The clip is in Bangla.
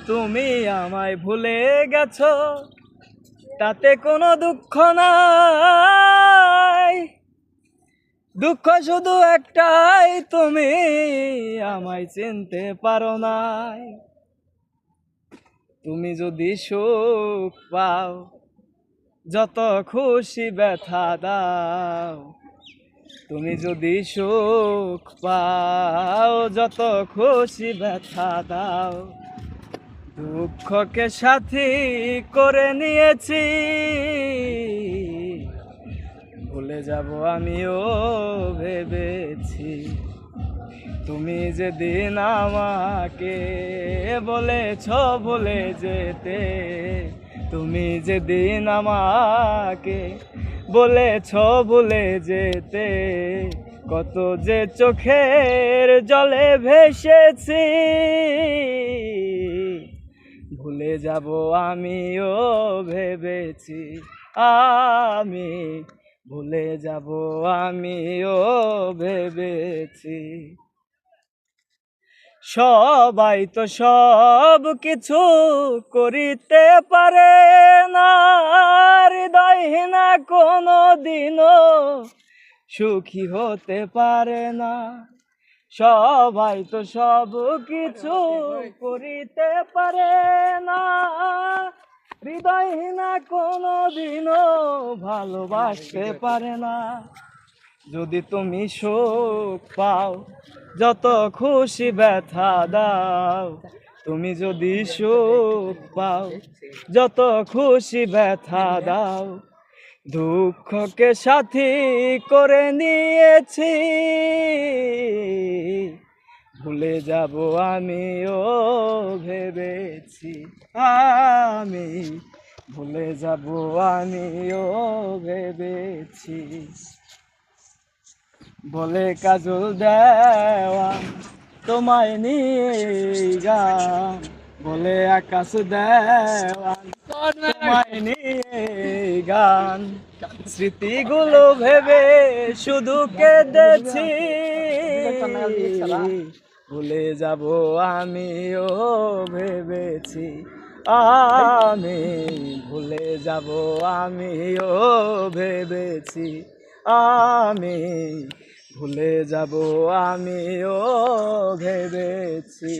তুমি আমায় ভুলে গেছো, তাতে কোনো দুঃখ নাই। দুঃখ শুধু একটাই, তুমি আমায় চিনতে পারো নাই। তুমি যদি সুখ পাও, যত খুশি ব্যথা দাও। তুমি যদি সুখ পাও, যত খুশি ব্যথা দাও। দুঃখকে সাথী করে নিয়েছি, ভুলে যাব আমিও ভেবেছি। তুমি যেদিন আমাকে বলেছ ভুলে যেতে, তুমি যেদিন আমাকে বলেছ ভুলে যেতে, কত যে চোখের জলে ভেসেছি। ভুলে যাব আমিও ভেবেছি, আমি ভুলে যাব আমিও ভেবেছি। সবাই তো সব কিছু করিতে পারে না, হৃদয়হীনা কোনো দিনও সুখী হতে পারে না। সবাই তো সব কিছু করিতে পারে না, হৃদয়হীনা কোনো দিনও ভালোবাসতে পারে না। যদি তুমি সুখ পাও, যত খুশি ব্যথা দাও। তুমি যদি সুখ পাও, যত খুশি ব্যথা দাও। দুঃখকে সাথী করে নিয়েছি, ভুলে যাব আমিও ভেবেছি। আমি ভুলে যাব আমিও ভেবেছি। বলে কাজল দেওয়ান তোমায় নিয়ে গান, বলে আকাশ দেওয়ান তোমায় নিয়ে গান। স্মৃতিগুলো ভেবে শুধু কেঁদেছি, ভুলে যাব আমিও ভেবেছি। আমি ভুলে যাব আমিও ভেবেছি। আমি ভুলে যাব আমিও ভেবেছি।